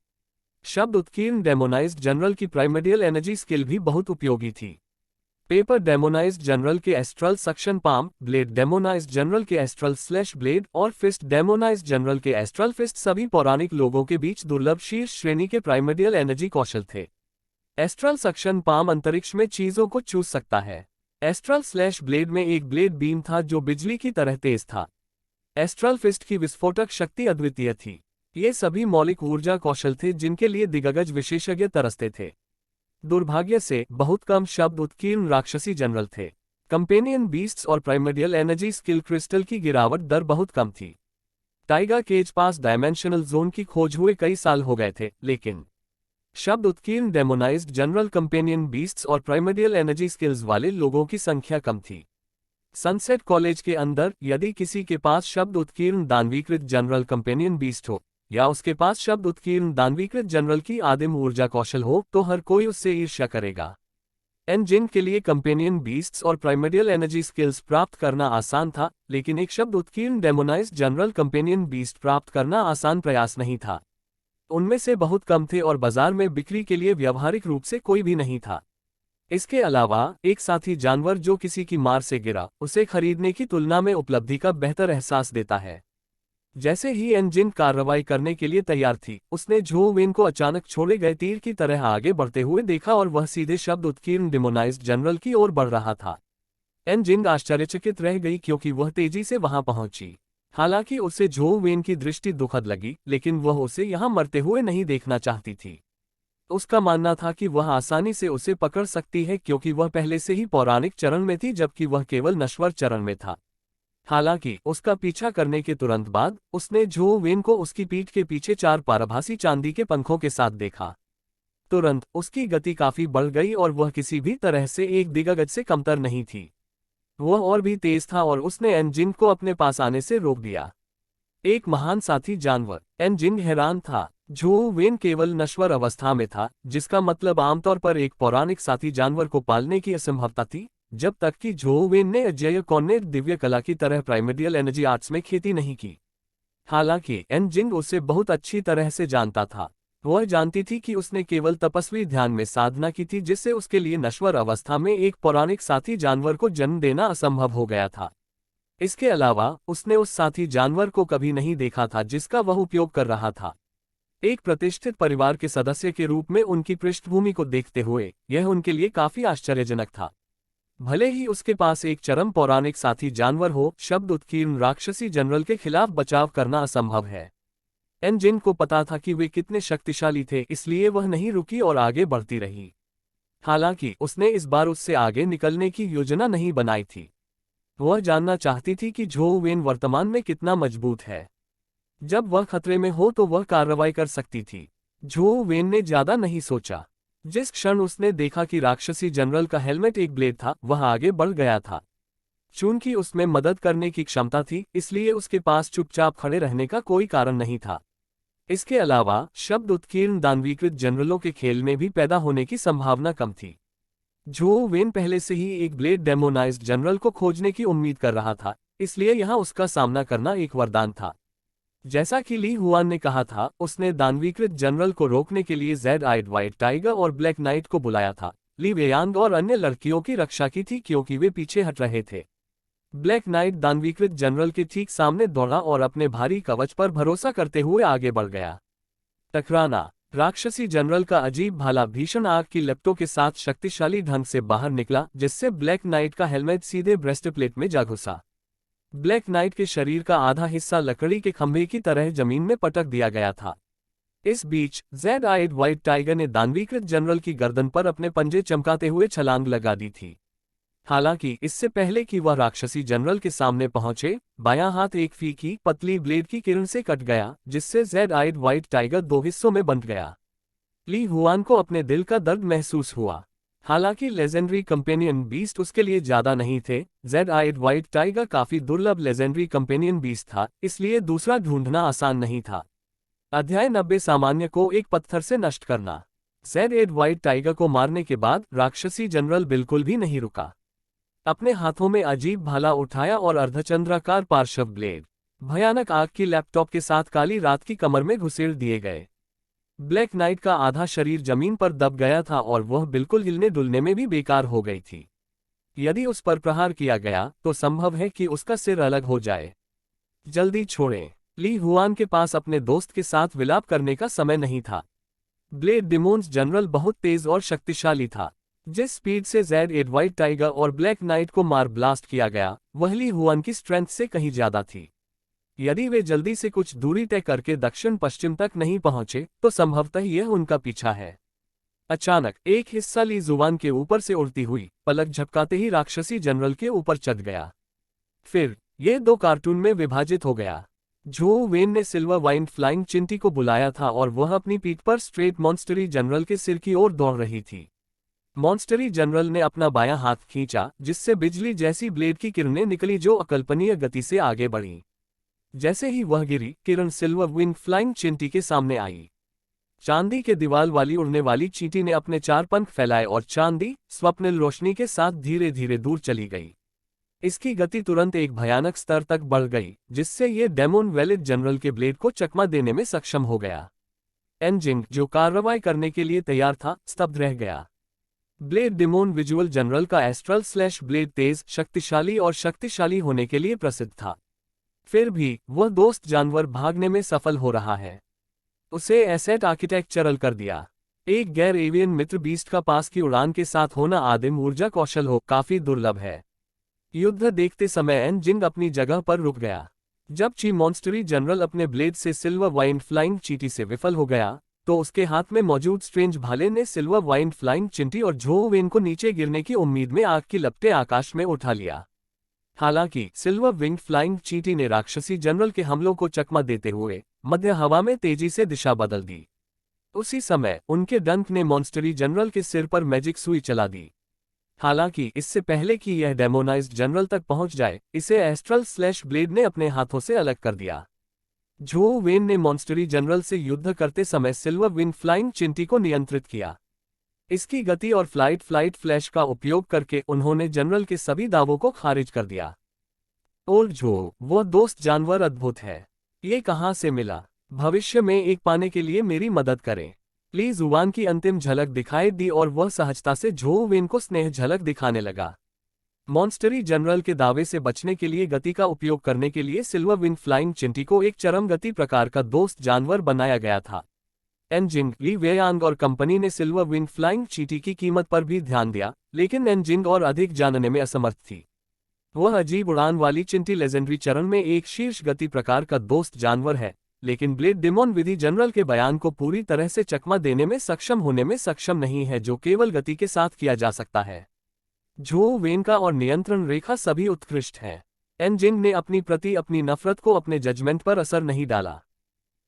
A: शब्द उत्कीर्ण डेमोनाइज्ड जनरल की प्राइमर्डियल एनर्जी स्किल भी बहुत उपयोगी थी। पेपर डेमोनाइज्ड जनरल के astral suction palm, blade demonized general के एस्ट्रल स्लैश ब्लेड और फिस्ट डेमोनाइज्ड जनरल के एस्ट्रल फिस्ट सभी पौराणिक लोगों के बीच दुर्लभ शीर्ष श्रेणी के प्राइमर्डियल एनर्जी कौशल थे। एस्ट्रल सक्शन पाम अंतरिक्ष में चीजों को चूस सकता है। एस्ट्रल स्लैश ब्लेड में एक ब्लेड बीम था जो बिजली की तरह तेज था। एस्ट्रल फिस्ट की विस्फोटक शक्ति अद्वितीय थी। ये सभी मौलिक ऊर्जा कौशल थे जिनके लिए दिग्गज विशेषज्ञ तरसते थे। दुर्भाग्य से बहुत कम शब्द उत्कीर्ण राक्षसी जनरल थे। कंपेनियन बीस्ट्स और प्राइमर्डियल एनर्जी स्किल क्रिस्टल की गिरावट दर बहुत कम थी। टाइगर केज पास डायमेंशनल जोन की खोज हुए कई साल हो गए थे, लेकिन शब्द उत्कीर्ण डेमोनाइज्ड जनरल कंपेनियन बीस्ट्स और प्राइमर्डियल एनर्जी स्किल्स वाले लोगों की संख्या कम थी। सनसेट कॉलेज के अंदर यदि किसी के पास शब्द उत्कीर्ण दानवीकृत जनरल कंपेनियन बीस्ट हो या उसके पास शब्द उत्कीर्ण दानवीकृत जनरल की आदिम ऊर्जा कौशल हो तो हर कोई उससे ईर्ष्या करेगा। एनजिन के लिए कंपेनियन बीस्ट्स और प्राइमर्डियल एनर्जी स्किल्स प्राप्त करना आसान था, लेकिन एक शब्द उत्कीर्ण डेमोनाइज्ड जनरल कंपेनियन बीस्ट प्राप्त करना आसान प्रयास नहीं था। उनमें से बहुत कम थे और बाजार में बिक्री के लिए व्यावहारिक रूप से कोई भी नहीं था। इसके अलावा एक साथी जानवर जो किसी की मार से गिरा, उसे खरीदने की तुलना में उपलब्धि का बेहतर एहसास देता है। जैसे ही एनजिन कार्रवाई करने के लिए तैयार थी, उसने झो वेन को अचानक छोड़े गए तीर की तरह आगे बढ़ते हुए देखा और वह सीधे शब्द उत्कीर्ण डेमोनाइज्ड जनरल की ओर बढ़ रहा था। एनजिन आश्चर्यचकित रह गई क्योंकि वह तेजी से वहां पहुंची। हालांकि उसे झो वेन की दृष्टि दुखद लगी, लेकिन वह उसे यहां मरते हुए नहीं देखना चाहती थी। उसका मानना था कि वह आसानी से उसे पकड़ सकती है क्योंकि वह पहले से ही पौराणिक चरण में थी, जबकि वह केवल नश्वर चरण में था। हालांकि उसका पीछा करने के तुरंत बाद उसने झो वेन को उसकी पीठ के पीछे 4 पारभासी चांदी के पंखों के साथ देखा। तुरंत उसकी गति काफी बढ़ गई और वह किसी भी तरह से एक दिगगज से कमतर नहीं थी। वह और भी तेज था और उसने एनजिन को अपने पास आने से रोक दिया। एक महान साथी जानवर। एनजिन हैरान था। झो वेन केवल नश्वर अवस्था में था, जिसका मतलब आमतौर पर एक पौराणिक साथी जानवर को पालने की असंभवता थी, जब तक कि झो वेन ने अजय कौर्नेट दिव्य कला की तरह प्राइमर्डियल एनर्जी आर्ट्स में खेती नहीं की। हालांकि एनजिन उसे बहुत अच्छी तरह से जानता था। वह जानती थी कि उसने केवल तपस्वी ध्यान में साधना की थी, जिससे उसके लिए नश्वर अवस्था में एक पौराणिक साथी जानवर को जन्म देना असंभव हो गया था। इसके अलावा उसने उस साथी जानवर को कभी नहीं देखा था जिसका वह उपयोग कर रहा था। एक प्रतिष्ठित परिवार के सदस्य के रूप में उनकी पृष्ठभूमि को देखते हुए यह उनके लिए काफी आश्चर्यजनक था। भले ही उसके पास एक चरम पौराणिक साथी जानवर हो, शब्द उत्कीर्ण राक्षसी जनरल के खिलाफ बचाव करना असंभव है। एनजिन को पता था कि वे कितने शक्तिशाली थे, इसलिए वह नहीं रुकी और आगे बढ़ती रही। हालांकि उसने इस बार उससे आगे निकलने की योजना नहीं बनाई थी। वह जानना चाहती थी कि झो वेन वर्तमान में कितना मजबूत है। जब वह खतरे में हो तो वह कार्रवाई कर सकती थी। झो वेन ने ज्यादा नहीं सोचा। जिस क्षण उसने देखा कि राक्षसी जनरल का हेलमेट एक ब्लेड था, वह आगे बढ़ गया था। चूंकि उसमें मदद करने की क्षमता थी, इसलिए उसके पास चुपचाप खड़े रहने का कोई कारण नहीं था। इसके अलावा शब्द उत्कीर्ण दानवीकृत जनरलों के खेल में भी पैदा होने की संभावना कम थी। झो वेन पहले से ही एक ब्लेड डेमोनाइज्ड जनरल को खोजने की उम्मीद कर रहा था, इसलिए यहां उसका सामना करना एक वरदान था। जैसा कि ली हुआन ने कहा था, उसने दानवीकृत जनरल को रोकने के लिए जेड आइड व्हाइट टाइगर और ब्लैक नाइट को बुलाया था। ली वेयांग और अन्य लड़कियों की रक्षा की थी क्योंकि वे पीछे हट रहे थे। ब्लैक नाइट दानवीकृत जनरल के ठीक सामने दौड़ा और अपने भारी कवच पर भरोसा करते हुए आगे बढ़ गया। टकराना। राक्षसी जनरल का अजीब भाला भीषण आग की लपटों के साथ शक्तिशाली ढंग से बाहर निकला, जिससे ब्लैक नाइट का हेलमेट सीधे ब्रेस्टप्लेट में जा घुसा। ब्लैक नाइट के शरीर का आधा हिस्सा लकड़ी के खंभे की तरह जमीन में पटक दिया गया था। इस बीच जेड आइड व्हाइट टाइगर ने दानवीकृत जनरल की गर्दन पर अपने पंजे चमकाते हुए छलांग लगा दी थी। हालांकि इससे पहले कि वह राक्षसी जनरल के सामने पहुंचे, बायां हाथ एक फीकी पतली ब्लेड की किरण से कट गया, जिससे जेड आइड व्हाइट टाइगर 2 हिस्सों में बंट गया। ली हुआन को अपने दिल का दर्द महसूस हुआ। हालांकि लेजेंडरी कंपेनियन बीस्ट उसके लिए ज्यादा नहीं थे। जेड आइड व्हाइट टाइगर काफी दुर्लभ लेजेंडरी कंपेनियन बीस्ट था, इसलिए दूसरा ढूंढना आसान नहीं था। अध्याय 90 सामान्य को एक पत्थर से नष्ट करना। जेड आइड व्हाइट टाइगर को मारने के बाद राक्षसी जनरल बिल्कुल भी नहीं रुका। अपने हाथों में अजीब भाला उठाया और अर्धचंद्राकार पार्श्व ब्लेड भयानक आग की लैपटॉप के साथ काली रात की कमर में घुसेड़ दिए गए। ब्लैक नाइट का आधा शरीर जमीन पर दब गया था और वह बिल्कुल हिलने डुलने में भी बेकार हो गई थी। यदि उस पर प्रहार किया गया तो संभव है कि उसका सिर अलग हो जाए। जल्दी छोड़ें। ली हुआन के पास अपने दोस्त के साथ विलाप करने का समय नहीं था। ब्लेड डिमोन्स जनरल बहुत तेज और शक्तिशाली था। जिस स्पीड से जेड आइड व्हाइट टाइगर और ब्लैक नाइट को मार ब्लास्ट किया गया, वह ली हुआन की स्ट्रेंथ से कहीं ज्यादा थी। यदि वे जल्दी से कुछ दूरी तय करके दक्षिण पश्चिम तक नहीं पहुंचे, तो संभवतः यह उनका पीछा है। अचानक एक हिस्सा ली जुबान के ऊपर से उड़ती हुई पलक झपकाते ही राक्षसी जनरल के ऊपर चढ़ गया। फिर यह 2 कार्टून में विभाजित हो गया। झो वेन ने सिल्वर वाइन फ्लाइंग चिंटी को बुलाया था और वह अपनी पीठ पर स्ट्रेट मॉन्स्टरी जनरल के सिर की ओर दौड़ रही थी। मॉन्स्टरी जनरल ने अपना बायां हाथ खींचा, जिससे बिजली जैसी ब्लेड की किरणें निकली जो अकल्पनीय गति से आगे बढ़ी। जैसे ही वह गिरी, किरण सिल्वर विंग फ्लाइंग चिंटी के सामने आई। चांदी के दीवाल वाली उड़ने वाली चींटी ने अपने 4 पंख फैलाए और चांदी स्वप्निल रोशनी के साथ धीरे धीरे दूर चली गई। इसकी गति तुरंत एक भयानक स्तर तक बढ़ गई, जिससे ये डेमोन वेलिड जनरल के ब्लेड को चकमा देने में सक्षम हो गया। एनजिंग, जो कार्रवाई करने के लिए तैयार था, स्तब्ध रह गया। ब्लेड डेमोन विजुअल जनरल का एस्ट्रल स्लैश ब्लेड तेज, शक्तिशाली और शक्तिशाली होने के लिए प्रसिद्ध था। फिर भी वह दोस्त जानवर भागने में सफल हो रहा है। उसे एसेट आर्किटेक्चरल कर दिया। एक गैर एवियन मित्र बीस्ट का पास की उड़ान के साथ होना आदिम ऊर्जा कौशल हो काफी दुर्लभ है। युद्ध देखते समय एनजिंग अपनी जगह पर रुक गया। जब ची मॉन्स्टरी जनरल अपने ब्लेड से सिल्वर वाइन फ्लाइंग चींटी से विफल हो गया, तो उसके हाथ में मौजूद स्ट्रेंज भाले ने सिल्वर वाइन फ्लाइंग चिंटी और झो वेन को नीचे गिरने की उम्मीद में आग की लपटें आकाश में उठा लिया। हालांकि सिल्वर विंग फ्लाइंग चींटी ने राक्षसी जनरल के हमलों को चकमा देते हुए मध्य हवा में तेजी से दिशा बदल दी। उसी समय उनके डंक ने मॉन्स्टरी जनरल के सिर पर मैजिक सुई चला दी। हालांकि इससे पहले कि यह डेमोनाइज्ड जनरल तक पहुंच जाए, इसे एस्ट्रल स्लैश ब्लेड ने अपने हाथों से अलग कर दिया। झो वेन ने मॉन्स्टरी जनरल से युद्ध करते समय सिल्वर विंग फ्लाइंग चिंटी को नियंत्रित किया। इसकी गति और फ्लाइट फ्लैश का उपयोग करके उन्होंने जनरल के सभी दावों को खारिज कर दिया। ओल्ड झो, वह दोस्त जानवर अद्भुत है। ये कहाँ से मिला? भविष्य में एक पाने के लिए मेरी मदद करें। ली जुबान की अंतिम झलक दिखाई दी और वह सहजता से झो वेन को स्नेह झलक दिखाने लगा। मॉन्स्टरी जनरल के दावे से बचने के लिए गति का उपयोग करने के लिए सिल्वर विंग फ्लाइंग चिंटी को एक चरम गति प्रकार का दोस्त जानवर बनाया गया था। एनजिंग, ली वेयांग और कंपनी ने सिल्वर विंग फ्लाइंग चींटी की कीमत पर भी ध्यान दिया, लेकिन एनजिंग और अधिक जानने में असमर्थ थी। वह अजीब उड़ान वाली चिंटी लेजेंडरी चरण में एक शीर्ष गति प्रकार का दोस्त जानवर है, लेकिन ब्लेड डेमोन विधि जनरल के बयान को पूरी तरह से चकमा देने में सक्षम होने में सक्षम नहीं है, जो केवल गति के साथ किया जा सकता है। झो वेन का और नियंत्रण रेखा सभी उत्कृष्ट हैं। एनजिंग ने अपनी नफरत को अपने जजमेंट पर असर नहीं डाला।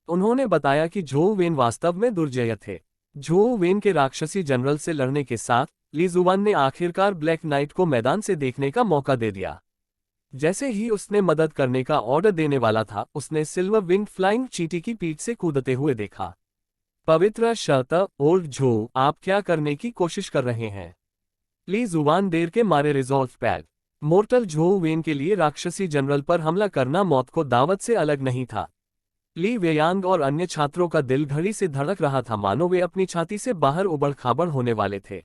A: उन्होंने बताया कि झो वेन वास्तव में दुर्जय थे। झो वेन के राक्षसी जनरल से लड़ने के साथ ली जुबान ने आखिरकार ब्लैक नाइट को मैदान से देखने का मौका दे दिया। जैसे ही उसने मदद करने का ऑर्डर देने वाला था, उसने सिल्वर विंग फ्लाइंग चींटी की पीठ से कूदते हुए देखा। पवित्र शर्त, ओल्ड झो, आप क्या करने की कोशिश कर रहे हैं? ली जुबान देर के मारे रिजॉल्व पैड। मोर्टल झो वेन के लिए राक्षसी जनरल पर हमला करना मौत को दावत से अलग नहीं था। ली वेयांग और अन्य छात्रों का दिल घड़ी से धड़क रहा था, मानो वे अपनी छाती से बाहर उबड़ खाबड़ होने वाले थे।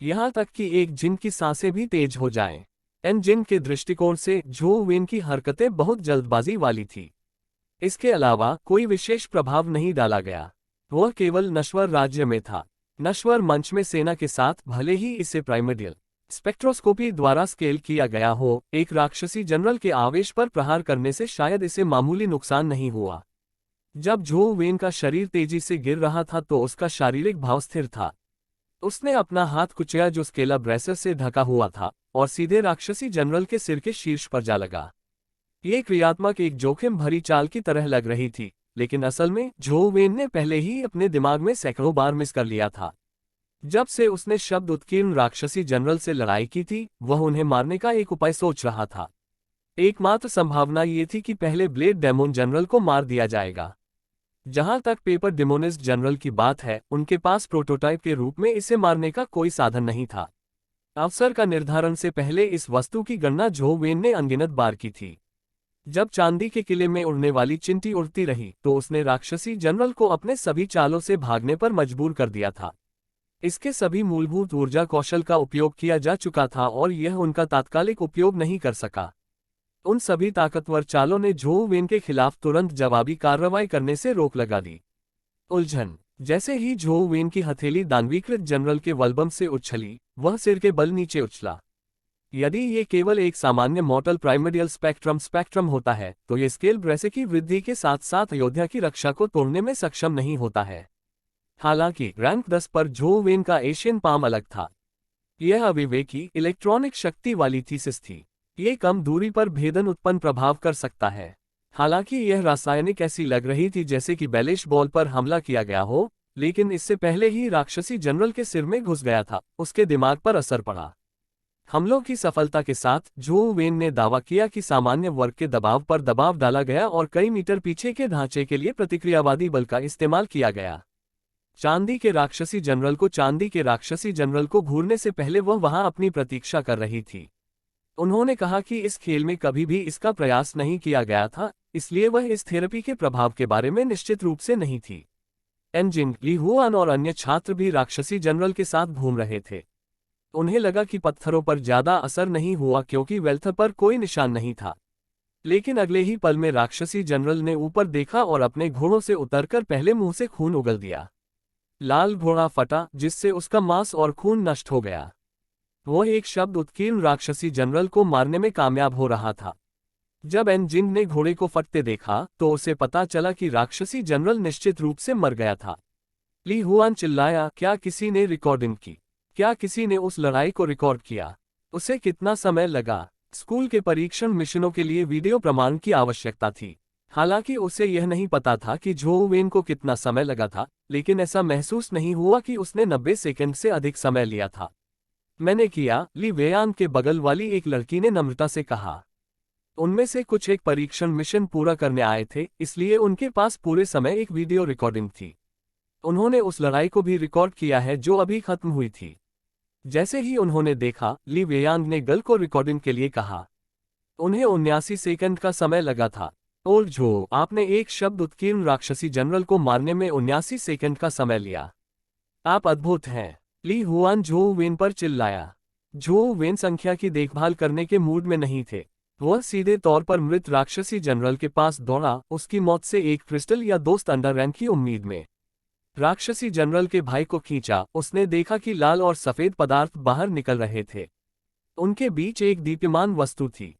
A: यहाँ तक कि एक जिन की सांसें भी तेज हो जाएं। एनजिंग के दृष्टिकोण से झो वेन की हरकतें बहुत जल्दबाजी वाली थी। इसके अलावा कोई विशेष प्रभाव नहीं डाला गया। वह केवल नश्वर राज्य में था। नश्वर मंच में सेना के साथ, भले ही इसे प्राइमर्डियल स्पेक्ट्रोस्कोपी द्वारा स्केल किया गया हो, एक राक्षसी जनरल के आवेश पर प्रहार करने से शायद इसे मामूली नुकसान नहीं हुआ। जब झो वेन का शरीर तेजी से गिर रहा था तो उसका शारीरिक भाव स्थिर था। उसने अपना हाथ कुचला जो स्केला ब्रेसर से ढका हुआ था और सीधे राक्षसी जनरल के सिर के शीर्ष पर जा लगा। ये क्रियात्मक एक जोखिम भरी चाल की तरह लग रही थी, लेकिन असल में झो वेन ने पहले ही अपने दिमाग में सैकड़ों बार मिस कर लिया था। जब से उसने शब्द उत्कीर्ण राक्षसी जनरल से लड़ाई की थी, वह उन्हें मारने का एक उपाय सोच रहा था। एकमात्र संभावना ये थी कि पहले ब्लेड डेमोन जनरल को मार दिया जाएगा। जहां तक पेपर डेमोनिस्ट जनरल की बात है, उनके पास प्रोटोटाइप के रूप में इसे मारने का कोई साधन नहीं था। अवसर का निर्धारण से पहले इस वस्तु की गणना झो वेन ने अनगिनत बार की थी। जब चांदी के किले में उड़ने वाली चिंटी उड़ती रही, तो उसने राक्षसी जनरल को अपने सभी चालों से भागने पर मजबूर कर दिया था। इसके सभी मूलभूत ऊर्जा कौशल का उपयोग किया जा चुका था और यह उनका तात्कालिक उपयोग नहीं कर सका। उन सभी ताकतवर चालों ने झो वेन के खिलाफ तुरंत जवाबी कार्रवाई करने से रोक लगा दी। उलझन। जैसे ही झो वेन की हथेली दानवीकृत जनरल के वल्बम से उछली, वह सिर के बल नीचे उछला। यदि ये केवल एक सामान्य मॉर्टल प्राइमर्डियल स्पेक्ट्रम होता है, तो ये स्केल ब्रेसे की वृद्धि के साथ साथ अयोध्या की रक्षा को तोड़ने में सक्षम नहीं होता है। हालांकि रैंक 10 पर झो वेन का एशियन पाम अलग था। यह अविवेकी इलेक्ट्रॉनिक शक्ति वाली थीसिस थी। ये कम दूरी पर भेदन उत्पन्न प्रभाव कर सकता है। हालांकि यह रासायनिक ऐसी लग रही थी जैसे कि बैलिश बॉल पर हमला किया गया हो, लेकिन इससे पहले ही राक्षसी जनरल के सिर में घुस गया था, उसके दिमाग पर असर पड़ा। हमलों की सफलता के साथ झो वेन ने दावा किया कि सामान्य वर्ग के दबाव पर दबाव डाला गया और कई मीटर पीछे के ढांचे के लिए प्रतिक्रियावादी बल का इस्तेमाल किया गया। चांदी के राक्षसी जनरल को घूरने से पहले वह वहां अपनी प्रतीक्षा कर रही थी। उन्होंने कहा कि इस खेल में कभी भी इसका प्रयास नहीं किया गया था, इसलिए वह इस थेरेपी के प्रभाव के बारे में निश्चित रूप से नहीं थी। एनजिन, ली हुआन और अन्य छात्र भी राक्षसी जनरल के साथ घूम रहे थे। उन्हें लगा कि पत्थरों पर ज्यादा असर नहीं हुआ क्योंकि वेल्थ पर कोई निशान नहीं था। लेकिन अगले ही पल में राक्षसी जनरल ने ऊपर देखा और अपने घोड़ों से उतरकर पहले मुंह से खून उगल दिया। लाल घोड़ा फटा, जिससे उसका मांस और खून नष्ट हो गया। वह एक शब्द उत्कीर्ण राक्षसी जनरल को मारने में कामयाब हो रहा था। जब एनजिन ने घोड़े को फटते देखा तो उसे पता चला कि राक्षसी जनरल निश्चित रूप से मर गया था। ली हुआन चिल्लाया, क्या किसी ने रिकॉर्डिंग की? क्या किसी ने उस लड़ाई को रिकॉर्ड किया? उसे कितना समय लगा? स्कूल के परीक्षण मिशनों के लिए वीडियो प्रमाण की आवश्यकता थी। हालांकि उसे यह नहीं पता था कि झोउ वेन को कितना समय लगा था, लेकिन ऐसा महसूस नहीं हुआ कि उसने 90 सेकंड से अधिक समय लिया था। मैंने किया, ली वेयान के बगल वाली एक लड़की ने नम्रता से कहा। उनमें से कुछ एक परीक्षण मिशन पूरा करने आए थे, इसलिए उनके पास पूरे समय एक वीडियो रिकॉर्डिंग थी। उन्होंने उस लड़ाई को भी रिकॉर्ड किया है जो अभी खत्म हुई थी। जैसे ही उन्होंने देखा, ली वेयांग ने गल को रिकॉर्डिंग के लिए कहा। उन्हें 79 सेकंड का समय लगा था। और जो आपने एक शब्द उत्कीर्ण राक्षसी जनरल को मारने में 79 सेकंड का समय लिया। आप अद्भुत हैं। ली हुआन झोउ वेन पर चिल्लाया। झोउ वेन संख्या की देखभाल करने के मूड में नहीं थे। वह सीधे तौर पर मृत राक्षसी जनरल के पास दौड़ा, उसकी मौत से एक क्रिस्टल या दोस्त अंडर रैंक की उम्मीद में। राक्षसी जनरल के भाई को खींचा, उसने देखा कि लाल और सफेद पदार्थ बाहर निकल रहे थे। उनके बीच एक दीप्यमान वस्तु थी।